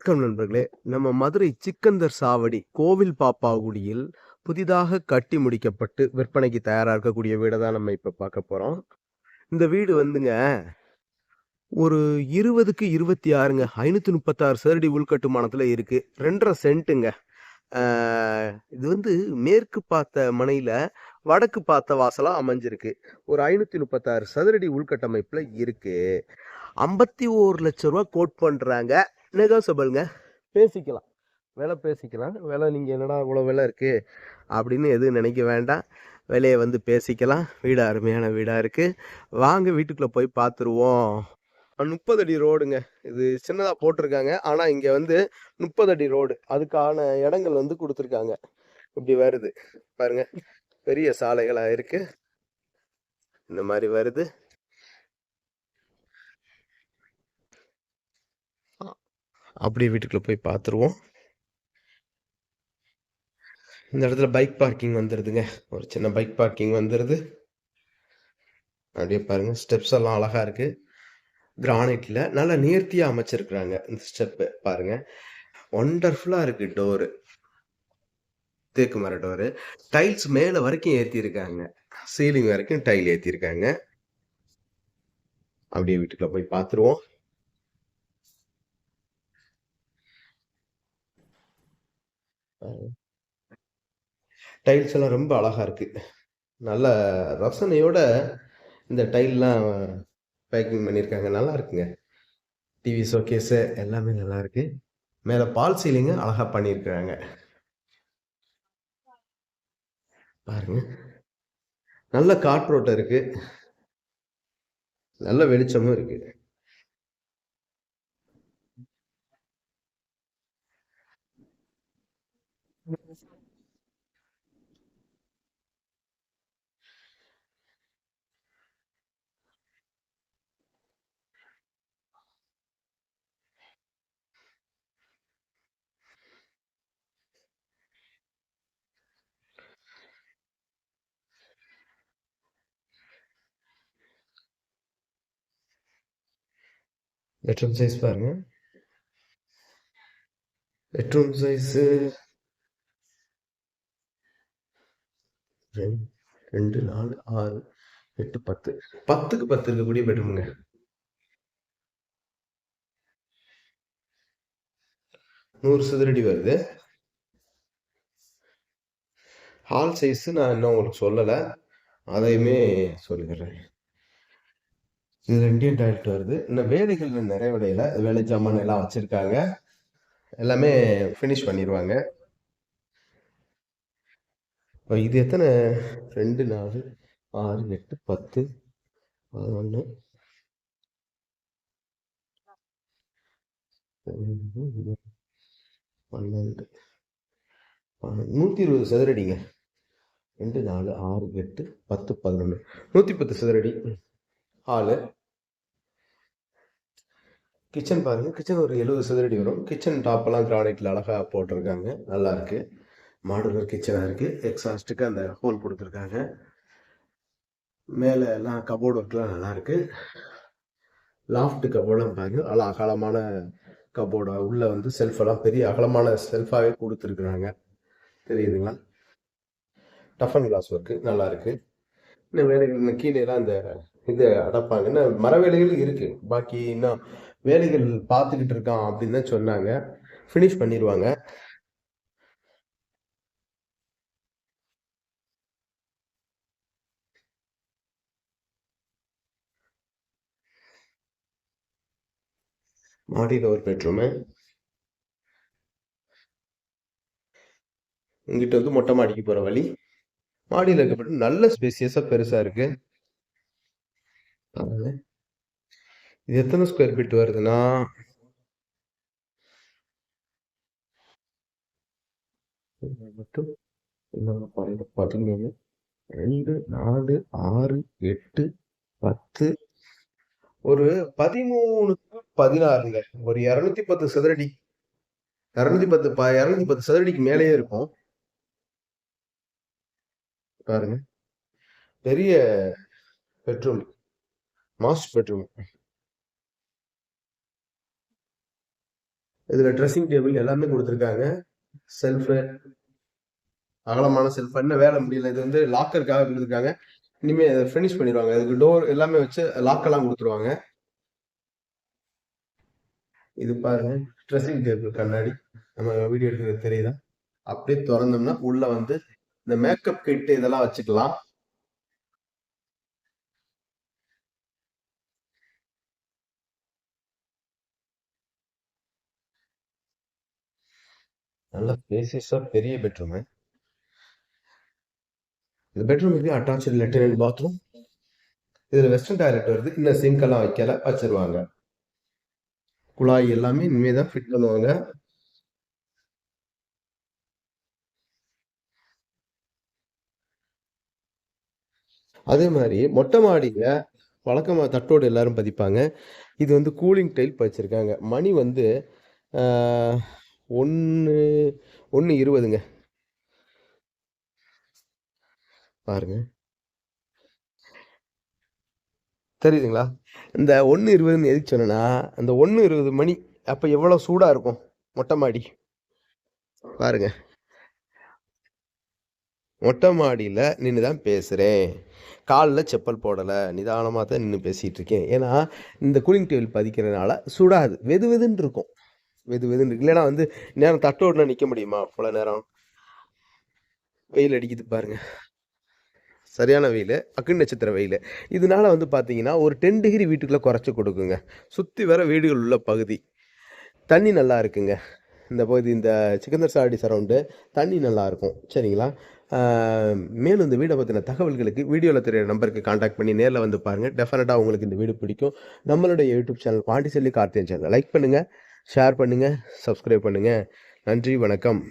வணக்கம் நண்பர்களே. நம்ம மதுரை சிக்கந்தர் சாவடி கோவில் பாப்பாகுடியில் புதிதாக கட்டி முடிக்கப்பட்டு விற்பனைக்கு தயாரா இருக்கக்கூடிய வீட தான் நம்ம இப்ப பார்க்க போறோம். இந்த வீடு வந்துங்க ஒரு 20க்கு 26ங்க. 536 சதுரடி உள்கட்டுமானத்துல இருக்கு. 2 1/2 சென்ட்டுங்க. ஆ இது வந்து மேற்கு பார்த்த மனையில வடக்கு பார்த்த வாசலா அமைஞ்சிருக்கு. ஒரு 536 சதுரடி உள்கட்டமைப்புல இருக்கு. 51 லட்சம் ரூபா கோட் பண்றாங்க. நெகோசபிள்ங்க. பேசிக்கலாம். விலை பேசிக்கலாம். விலை நீங்க என்னடா இவ்வளோ விலை இருக்கு அப்படின்னு எதுவும் நினைக்க வேண்டாம். விலையை வந்து பேசிக்கலாம். வீடு அருமையான வீடா இருக்கு. வாங்க வீட்டுக்குள்ள போய் பார்த்துருவோம். 30 அடி ரோடுங்க. இது சின்னதா போட்டிருக்காங்க. ஆனா இங்க வந்து 30 அடி ரோடு. அதுக்கான இடங்கள் வந்து கொடுத்துருக்காங்க. இப்படி வருது பாருங்க. பெரிய சாலைகளா இருக்கு. இந்த மாதிரி வருது. அப்படியே வீட்டுக்குள்ள போய் பார்த்துருவோம். இந்த இடத்துல பைக் பார்க்கிங் வந்துடுதுங்க. ஒரு சின்ன பைக் பார்க்கிங் வந்துடுது. அப்படியே பாருங்க, ஸ்டெப்ஸ் எல்லாம் அழகா இருக்கு. கிரானைட்ல நல்லா நேர்த்தியா அமைச்சிருக்கிறாங்க. இந்த ஸ்டெப் பாருங்க, ஒண்டர்ஃபுல்லா இருக்கு. டோரு தேக்கு மர டோரு. டைல்ஸ் மேல வரைக்கும் ஏத்தி இருக்காங்க. சீலிங் வரைக்கும் டைல் ஏத்தி இருக்காங்க. அப்படியே வீட்டுக்குள்ள போய் பார்த்துருவோம். டைல்ஸ் எல்லாம் ரொம்ப அழகா இருக்கு. நல்ல ரசனையோட இந்த டைல்லாம் பேக்கிங் பண்ணியிருக்காங்க. நல்லா இருக்குங்க. டிவி ஷோகேஸ் எல்லாமே நல்லா இருக்கு. மேல பால் சீலிங் அழகா பண்ணியிருக்காங்க. பாருங்க, நல்ல காற்றோட்டம் இருக்கு. நல்ல வெளிச்சமும் இருக்கு. பெட்ரூம் சைஸ் பாருங்க. பெட்ரூம் சைஸ் 2 4 6 8 10 10க்கு 10 இருக்கக்கூடிய பெட்ரூமுங்க. 100 சதுரடி வருது. ஹால் சைஸ் நான் இன்னும் உங்களுக்கு சொல்லல, அதையுமே சொல்லிடுறேன். இது 2 டாய்லெட் வருது. இன்னும் வேலைகள் நிறைவடையல. வேலை ஜாமான் எல்லாம் வச்சிருக்காங்க. எல்லாமே ஃபினிஷ் பண்ணிடுவாங்க. இது எத்தனை? 2 4 6 8 10 11 12 120 சதுரடிங்க. 2 4 6 8 10 11 110 சதுரடி ஹாலு. கிச்சன் பாருங்க. கிச்சன் ஒரு 70 சதுரடி வரும். கிச்சன் டாப்பெல்லாம் கிரானைட்ல அழகா போட்டிருக்காங்க. நல்லா இருக்கு. மாடுலர் கிச்சனா இருக்கு. எக்ஸாஸ்டுக்கு அந்த ஹோல் கொடுத்துருக்காங்க. மேல எல்லாம் கபோர்டு ஒர்க்லாம் நல்லா இருக்கு. லாஃப்ட் கபோர்டெல்லாம் பாருங்க, நல்லா அகலமான கபோர்டா. உள்ள வந்து செல்ஃப் எல்லாம் பெரிய அகலமான செல்ஃபாவே கொடுத்துருக்குறாங்க. தெரியுதுங்களா? டஃப் அண்ட் கிளாஸ் ஒர்க்கு நல்லா இருக்கு. இன்னும் வேலைகள் இன்னும் கீழே எல்லாம் இந்த இது அடைப்பாங்க. இன்னும் மர வேலைகள் இருக்கு. பாக்கி இன்னும் வேலைகள் பார்த்துக்கிட்டு இருக்கான் அப்படின்னு தான் சொன்னாங்க. ஃபினிஷ் பண்ணிடுவாங்க. மாடியில் ஒரு பெட்ரூமு. இங்கிட்ட வந்து மொட்டை மாடிக்கு போற வழி. மாடியில் இருக்க பெட்ரூம் நல்ல ஸ்பேசியஸா பெருசா இருக்கு. பாருங்க. இது எத்தனை ஸ்கொயர் ஃபீட் வருதுன்னா, மட்டும் 12 13 2 4 6 8 10 ஒரு 13க்கு 16ங்க. ஒரு 210 சதுரடி. 210 சதுரடிக்கு மேலேயே இருக்கும். பாருங்க, பெரிய பெட்ரூம், மாஸ்டர் பெட்ரூம். இதுல ட்ரெஸ்ஸிங் டேபிள் எல்லாமே கொடுத்துருக்காங்க. செல்ஃப், அகலமான செல்ஃப். என்ன வேலை முடியல, இது வந்து லாக்கருக்காக கொடுத்துருக்காங்க. இனிமே ஃபினிஷ் பண்ணிடுவாங்க. இதுக்கு டோர் எல்லாமே வச்சு லாக்கெல்லாம் கொடுத்துருவாங்க. இது பாருங்க, ட்ரெஸ்ஸிங் டேபிள் கண்ணாடி. நம்ம வீடியோ எடுக்கிறது தெரியுதா? அப்படியே திறந்தோம்னா உள்ள வந்து இந்த மேக்கப் கிட் இதெல்லாம் வச்சுக்கலாம். நல்ல ஸ்பேசியஸா பெரிய பெட்ரூம். இந்த பெட்ரூமுக்கு அட்டாச்சு லெட்டின் பாத்ரூம். இதுல வெஸ்டர்ன் டாய்லெட் வருது. இன்னும் சிங்க் எல்லாம் வைக்கல, வச்சிருவாங்க. குழாய் எல்லாமே இனிமே தான் ஃபிட் பண்ணுவாங்க. அதே மாதிரி மொட்டை மாடியில வழக்கமா தட்டோடு எல்லாரும் பதிப்பாங்க. இது வந்து கூலிங் டைல் பதிச்சிருக்காங்க. மணி வந்து ஆஹ், ஒன்று 1:20ங்க. பாருங்க, தெரியுதுங்களா? இந்த 1:20ன்னு எதுக்கு சொன்னேன்னா, அந்த 1:20 மணி அப்ப எவ்வளவு சூடா இருக்கும் மொட்டை மாடி. பாருங்க, மொட்டை மாடியில நின்று தான் பேசுறேன். காலில் செப்பல் போடலை, நிதானமாக தான் நின்று பேசிகிட்டு இருக்கேன். ஏன்னா இந்த கூலிங் டேபிள் பதிக்கிறதுனால சுடாது, வெது வெதுன்னு இருக்கும். வெது வெதுன்னு இருக்கு. இல்லைன்னா வந்து நேரம் தட்டோடுனா நிற்க முடியுமா? அவ்வளோ நேரம் வெயில் அடிக்குது பாருங்க. சரியான வெயில், அக்னி நட்சத்திர வெயில். இதனால வந்து பார்த்தீங்கன்னா ஒரு 10 டிகிரி வீட்டுக்குள்ளே குறைச்சி கொடுக்குங்க. சுற்றி வர வீடுகள் உள்ள பகுதி தண்ணி நல்லா இருக்குங்க. இந்த பகுதி, இந்த சிக்கந்தர் சாவடி சரௌண்டு தண்ணி நல்லா இருக்கும். சரிங்களா? மேலும் இந்த வீடை பற்றின தகவல்களுக்கு வீடியோவில் தெரியிற நம்பருக்கு காண்டாக்ட் பண்ணி நேரில் வந்து பாருங்கள். டெஃபினட்டாக உங்களுக்கு இந்த வீடு பிடிக்கும். நம்மளுடைய YouTube channel Pandiselvi Karthiyan channel like பண்ணுங்கள், ஷேர் பண்ணுங்கள், சப்ஸ்கிரைப் பண்ணுங்கள். நன்றி, வணக்கம்.